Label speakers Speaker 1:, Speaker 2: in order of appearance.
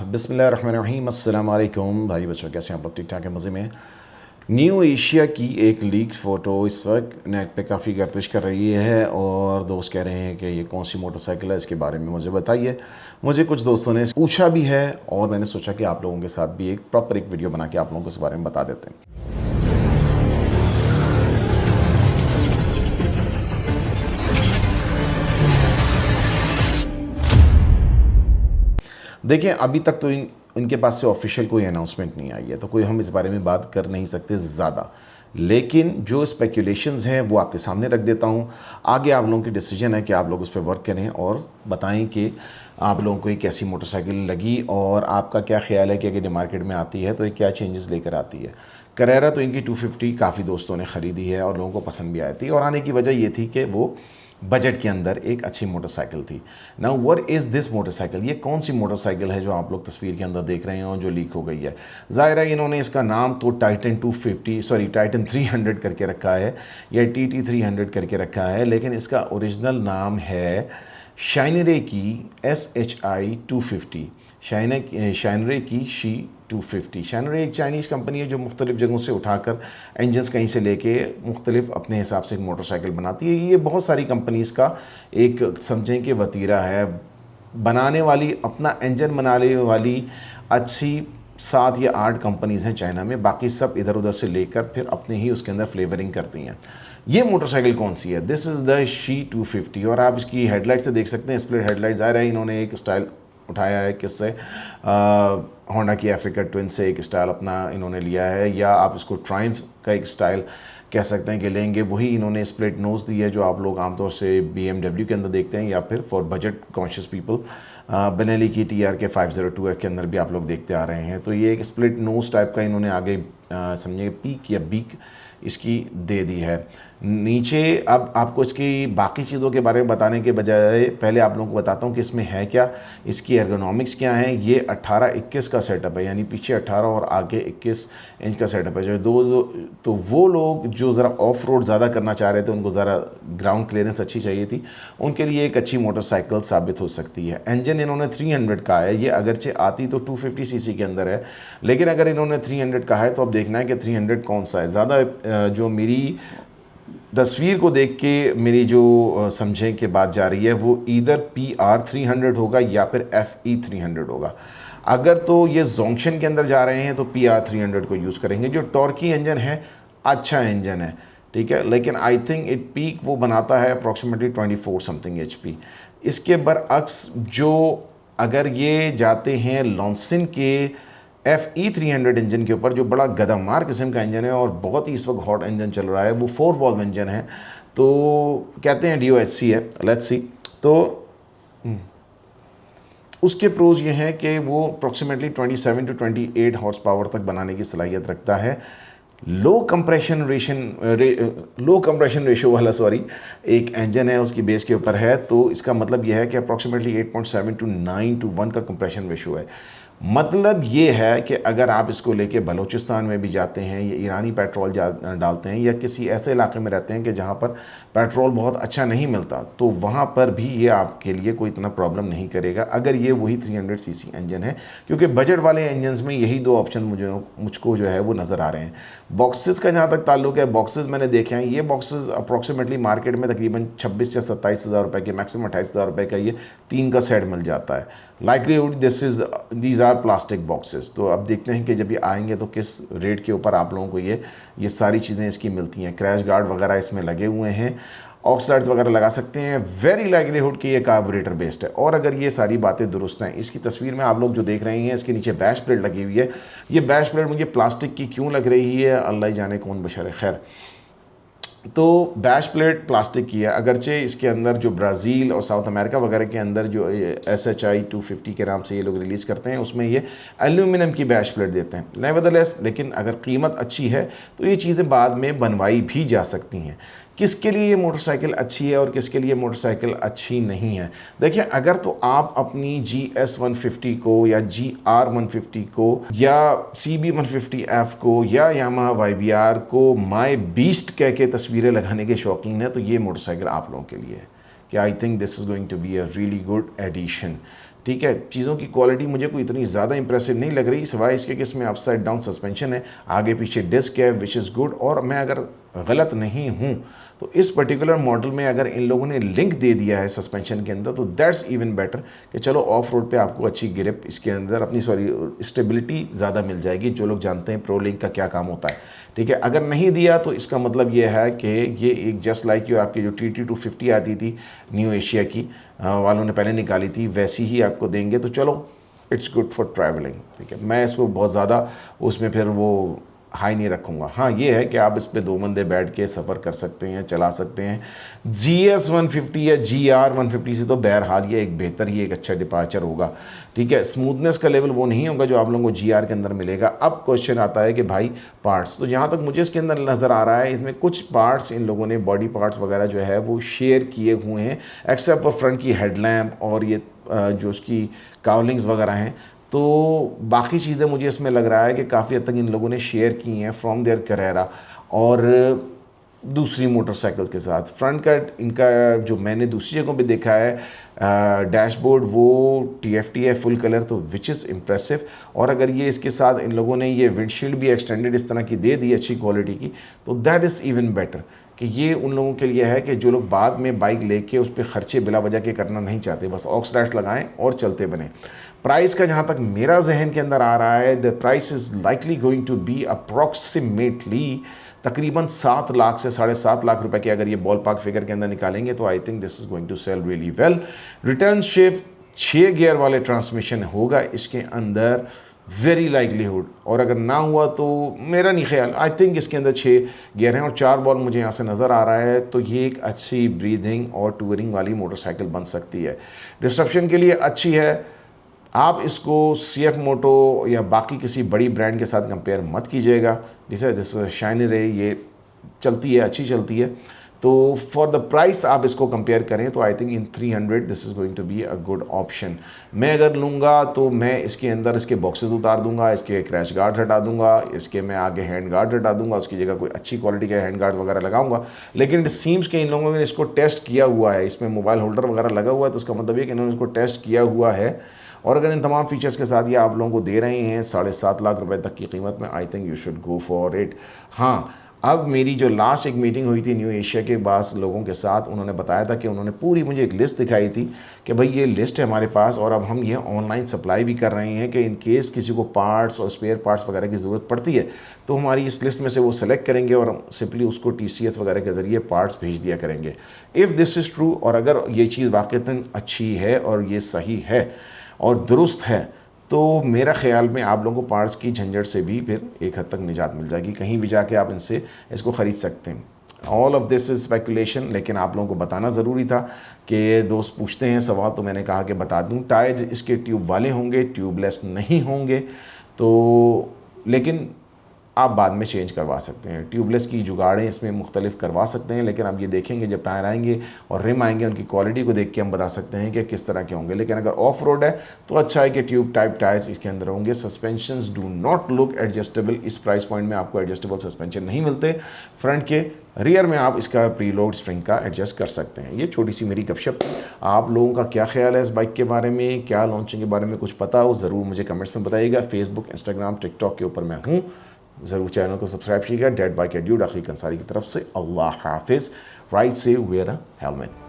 Speaker 1: बिस्मिल्लाहिर्रहमानिर्रहीम अस्सलाम वालेकुम भाई बच्चों, कैसे हैं आप लोग? ठीक ठाक है, मज़े में। न्यू एशिया की एक लीक फ़ोटो इस वक्त नेट पे काफ़ी गर्दिश कर रही है और दोस्त कह रहे हैं कि ये कौन सी मोटरसाइकिल है, इसके बारे में मुझे बताइए। मुझे कुछ दोस्तों ने पूछा भी है और मैंने सोचा कि आप लोगों के साथ भी एक प्रॉपर एक वीडियो बना के आप लोगों को इस बारे में बता देते हैं। देखिए, अभी तक तो इनके पास से ऑफिशियल कोई अनाउंसमेंट नहीं आई है, तो कोई हम इस बारे में बात कर नहीं सकते ज़्यादा। लेकिन जो स्पेकुलेशंस हैं वो आपके सामने रख देता हूँ। आगे आप लोगों की डिसीजन है कि आप लोग उस पर वर्क करें और बताएं कि आप लोगों को ये कैसी मोटरसाइकिल लगी और आपका क्या ख्याल है कि अगर ये मार्केट में आती है तो ये क्या चेंजेस लेकर आती है। करेरा तो इनकी 250 काफ़ी दोस्तों ने ख़रीदी है और लोगों को पसंद भी आई थी, और आने की वजह ये थी कि वो बजट के अंदर एक अच्छी मोटरसाइकिल थी। Now what is this motorcycle? ये कौन सी मोटरसाइकिल है जो आप लोग तस्वीर के अंदर देख रहे हैं और जो लीक हो गई है? ज़ाहिर है इन्होंने इसका नाम तो टाइटन 300 करके रखा है या TT 300 करके रखा है, लेकिन इसका ओरिजिनल नाम है शाइनरे की SHI 250। शाइनरे की शी 250। शाइनरे एक चाइनीज़ कंपनी है जो मुख्तलिफ़ जगहों से उठाकर इंजन्स कहीं से लेके मुख्तलिफ अपने हिसाब से एक मोटरसाइकिल बनाती है। ये बहुत सारी कंपनीज़ का एक समझें कि वतीरा है। बनाने वाली, अपना इंजन बनाने वाली अच्छी 7 या 8 कंपनीज़ हैं चाइना में, बाकी सब इधर उधर से लेकर फिर अपने ही उसके अंदर फ्लेवरिंग करती हैं। ये मोटरसाइकिल कौन सी है? This is the she 250। और आप इसकी हेडलाइट से देख सकते हैं, स्प्लिट हेडलाइट। ज़ाहिर है इन्होंने एक स्टाइल उठाया है किससे, होंडा की अफ्रीका ट्विन से एक स्टाइल अपना इन्होंने लिया है, या आप इसको ट्रायम्फ का एक स्टाइल कह सकते हैं कि लेंगे। वही इन्होंने स्प्लिट नोज़ दी है जो आप लोग आमतौर से BMW के अंदर देखते हैं, या फिर for budget conscious people Benelli की TRK 502F के अंदर भी आप लोग देखते आ रहे हैं। तो ये एक स्प्लिट नोज़ टाइप का इन्होंने आगे समझिए पीक या बीक इसकी दे दी है। नीचे अब आपको इसकी बाकी चीज़ों के बारे में बताने के बजाय पहले आप लोगों को बताता हूँ कि इसमें है क्या, इसकी एर्गोनॉमिक्स क्या है। ये 18-21 का सेटअप है, यानी पीछे 18 और आगे 21 इंच का सेटअप है। जो तो वो लोग जो ज़रा ऑफ रोड ज़्यादा करना चाह रहे थे, उनको ज़रा ग्राउंड क्लियरेंस अच्छी चाहिए थी, उनके लिए एक अच्छी मोटरसाइकिल साबित हो सकती है। इंजन इन्होंने 300 का है। ये अगरचे आती तो 250 cc के अंदर है, लेकिन अगर इन्होंने 300 का है तो अब देखना है कि 300 कौन सा है। ज़्यादा जो मेरी तस्वीर को देख के मेरी जो समझें कि बात जा रही है वो इधर PR 300 होगा या फिर FE 300 होगा। अगर तो ये जोंक्शन के अंदर जा रहे हैं तो PR 300 को यूज़ करेंगे। जो टॉर्की इंजन है, अच्छा इंजन है, ठीक है, लेकिन आई थिंक इट पीक वो बनाता है अप्रॉक्सीमेटली 24 समथिंग HP। इसके बरअक्स जो अगर ये जाते हैं लॉन्सन के FE 300 इंजन के ऊपर, जो बड़ा गदामार किस्म का इंजन है और बहुत ही इस वक्त हॉट इंजन चल रहा है, वो 4 वॉल्व इंजन है, तो कहते हैं DOHC है, लेट्स सी। तो उसके प्रोज ये हैं कि वो अप्रॉक्सीमेटली 27 to 28 हॉर्स पावर तक बनाने की सलाहियत रखता है। लो कंप्रेशन रेशो वाला एक इंजन है, उसकी बेस के ऊपर है। तो इसका मतलब यह है कि अप्रॉक्सीमेटली 8.7 to 9 to 1 का कंप्रेशन रेशो है। मतलब ये है कि अगर आप इसको लेके बलूचिस्तान में भी जाते हैं या ईरानी पेट्रोल डालते हैं या किसी ऐसे इलाके में रहते हैं कि जहाँ पर पेट्रोल बहुत अच्छा नहीं मिलता, तो वहाँ पर भी ये आपके लिए कोई इतना प्रॉब्लम नहीं करेगा अगर ये वही 300 cc इंजन है, क्योंकि बजट वाले इंजन्स में यही 2 ऑप्शन मुझको जो है वो नज़र आ रहे हैं। बॉक्सेस का जहाँ तक ताल्लुक है, बॉक्सेस मैंने देखे हैं, ये बॉक्सेस अप्रॉक्सीमेटली मार्केट में तकरीबन 26 या 27 हज़ार रुपये के, मैक्सिमम 28 हज़ार रुपये का ये 3 का सेट मिल जाता है। Likelihood these are plastic boxes. तो अब देखते हैं कि जब ये आएंगे तो किस रेट के ऊपर आप लोगों को ये सारी चीज़ें इसकी मिलती हैं। क्रैश गार्ड वगैरह इसमें लगे हुए हैं, ऑक्सलाइड्स वगैरह लगा सकते हैं। वेरी लाइकलीहुड कि ये कार्बोरेटर बेस्ड है। और अगर ये सारी बातें दुरुस्त हैं, इसकी तस्वीर में आप लोग जो देख रहे हैं, इसके नीचे बैश प्लेट लगी हुई है। ये बैश प्लेट मुझे प्लास्टिक की क्यों लग रही है, अल्लाह ही जाने कौन बशर है। खैर, तो बैश प्लेट प्लास्टिक की है, अगरचे इसके अंदर जो ब्राज़ील और साउथ अमेरिका वगैरह के अंदर जो SHI 250 के नाम से ये लोग रिलीज़ करते हैं, उसमें ये एल्यूमिनियम की बैश प्लेट देते हैं। नेवरदलेस, लेकिन अगर कीमत अच्छी है तो ये चीज़ें बाद में बनवाई भी जा सकती हैं। किसके लिए ये मोटरसाइकिल अच्छी है और किसके लिए मोटरसाइकिल अच्छी नहीं है? देखिए, अगर तो आप अपनी GS 150 को या GR 150 को या CB 150F को या यामाहा YBR को माय बीस्ट कह के तस्वीरें लगाने के शौकीन है, तो ये मोटरसाइकिल आप लोगों के लिए है कि I think this is going to be a really good edition. ठीक है, चीज़ों की क्वालिटी मुझे कोई इतनी ज़्यादा इंप्रेसिव नहीं लग रही, सिवाय इसके कि इसमें अपसाइड डाउन सस्पेंशन है, आगे पीछे डिस्क है, विच इज़ गुड। और मैं अगर गलत नहीं हूँ तो इस पर्टिकुलर मॉडल में अगर इन लोगों ने लिंक दे दिया है सस्पेंशन के अंदर तो दैट्स इवन बेटर, कि चलो ऑफ रोड पे आपको अच्छी ग्रिप इसके अंदर अपनी स्टेबिलिटी ज़्यादा मिल जाएगी। जो लोग जानते हैं प्रो लिंक का क्या काम होता है, ठीक है। अगर नहीं दिया तो इसका मतलब ये है कि ये एक जस्ट लाइक यू आपकी जो TT250 आती थी न्यू एशिया की वालों ने पहले निकाली थी, वैसी ही आपको देंगे। तो चलो इट्स गुड फॉर ट्रैवलिंग, ठीक है। मैं इसको बहुत ज़्यादा उसमें फिर वो हाई नहीं रखूँगा। हाँ ये है कि आप इस पर 2 बंदे बैठ के सफ़र कर सकते हैं, चला सकते हैं। GS 150 या GR 150 से तो बहरहाल ये एक बेहतर ही एक अच्छा डिपार्चर होगा, ठीक है। स्मूथनेस का लेवल वो नहीं होगा जो आप लोगों को GR के अंदर मिलेगा। अब क्वेश्चन आता है कि भाई पार्ट्स, तो जहाँ तक मुझे इसके अंदर नज़र आ रहा है इसमें कुछ पार्ट्स इन लोगों ने बॉडी पार्ट्स वगैरह जो है वो शेयर किए हुए हैं, एक्सेप्ट फॉर फ्रंट की हेडलैम्प और ये जो उसकी काउलिंग्स वगैरह हैं। तो बाकी चीज़ें मुझे इसमें लग रहा है कि काफ़ी हद तक इन लोगों ने शेयर की हैं फ्रॉम देयर करेरा और दूसरी मोटरसाइकिल के साथ। फ्रंट का इनका जो मैंने दूसरी जगहों पे देखा है डैशबोर्ड वो TFT है फुल कलर, तो विच इज़ इम्प्रेसिव। और अगर ये इसके साथ इन लोगों ने ये विंडशील्ड भी एक्सटेंडेड इस तरह की दे दी अच्छी क्वालिटी की, तो दैट इज़ इवन बेटर, कि ये उन लोगों के लिए है कि जो लोग बाद में बाइक लेके उस पर ख़र्चे बिला वजह के करना नहीं चाहते, बस ऑक्सलाइट लगाएं और चलते बने। प्राइस का जहाँ तक मेरा जहन के अंदर आ रहा है, the price is likely going to be approximately तकरीबन 7 लाख से 7.5 लाख रुपए के अगर ये बॉल पार्क फिगर के अंदर निकालेंगे तो I think this is going to sell really well. Return shift 6 gear वाले ट्रांसमिशन होगा इसके अंदर, वेरी लाइकलीहुड। और अगर ना हुआ तो मेरा नहीं ख्याल, आई थिंक इसके अंदर 6 गियर हैं और 4 बॉल मुझे यहाँ से नज़र आ रहा है। तो ये एक अच्छी ब्रीदिंग और टूरिंग वाली मोटरसाइकिल बन सकती है, डिस्ट्रप्शन के लिए अच्छी है। आप इसको CF मोटो या बाकी किसी बड़ी ब्रांड के साथ कंपेयर मत कीजिएगा, जैसे दिस शाइनर है, ये चलती है, अच्छी चलती है। तो फॉर द प्राइस आप इसको कंपेयर करें तो I think in 300 this is going to be a good option. मैं अगर लूँगा तो मैं इसके अंदर इसके बॉक्सेस उतार दूंगा, इसके क्रैश गार्ड हटा दूंगा, इसके मैं आगे हैंड गार्ड हटा दूंगा, उसकी जगह कोई अच्छी क्वालिटी के हैंड गार्ड वगैरह लगाऊंगा। लेकिन इट सीम्स कि इन लोगों ने इसको टेस्ट किया हुआ है, इसमें मोबाइल होल्डर वगैरह लगा हुआ है, तो उसका मतलब ये कि इन्होंने इसको टेस्ट किया हुआ है। और अगर इन तमाम फीचर्स के साथ ये आप लोगों को दे रहे हैं 7.5 लाख रुपए तक की कीमत में, I think you should go for it. हाँ, अब मेरी जो लास्ट एक मीटिंग हुई थी न्यू एशिया के पास लोगों के साथ, उन्होंने बताया था कि उन्होंने पूरी मुझे एक लिस्ट दिखाई थी कि भाई ये लिस्ट है हमारे पास और अब हम ये ऑनलाइन सप्लाई भी कर रहे हैं कि इन केस किसी को पार्ट्स और स्पेयर पार्ट्स वगैरह की ज़रूरत पड़ती है तो हमारी इस लिस्ट में से वो सेलेक्ट करेंगे और सिंपली उसको TCS वगैरह के ज़रिए पार्ट्स भेज दिया करेंगे। इफ़ दिस इज़ ट्रू, और अगर ये चीज़ वाक़ईतन अच्छी है और ये सही है और दुरुस्त है, तो मेरा ख्याल में आप लोगों को पार्ट्स की झंझट से भी फिर एक हद तक निजात मिल जाएगी, कहीं भी जाके आप इनसे इसको ख़रीद सकते हैं। All of this is speculation, लेकिन आप लोगों को बताना ज़रूरी था कि दोस्त पूछते हैं सवाल, तो मैंने कहा कि बता दूं। टायर्स इसके ट्यूब वाले होंगे, ट्यूबलेस नहीं होंगे, तो लेकिन आप बाद में चेंज करवा सकते हैं। ट्यूबलेस की जुगाड़ें इसमें मुख्तलिफ करवा सकते हैं, लेकिन अब ये देखेंगे जब टायर आएंगे और रिम आएंगे, उनकी क्वालिटी को देख के हम बता सकते हैं कि किस तरह के होंगे। लेकिन अगर ऑफ रोड है तो अच्छा है कि ट्यूब टाइप टायर्स इसके अंदर होंगे। Suspensions do not look adjustable, इस प्राइस पॉइंट में आपको एडजस्टेबल सस्पेंशन नहीं मिलते। फ्रंट के रियर में आप इसका प्रीलोड स्प्रिंग का एडजस्ट कर सकते हैं। ये छोटी सी मेरी गपशप। आप लोगों का क्या ख्याल है इस बाइक के बारे में, क्या लॉन्चिंग के बारे में कुछ पता हो ज़रूर मुझे कमेंट्स में बताइएगा। फेसबुक, इंस्टाग्राम, टिकटॉक के ऊपर मैं हूँ, ज़रूर चैनल को सब्सक्राइब कीजिएगा। डेड बाइक एड्यूड आखिरी कंसारी की तरफ से अल्लाह हाफिज़। राइट से वेयर अ हेलमेट।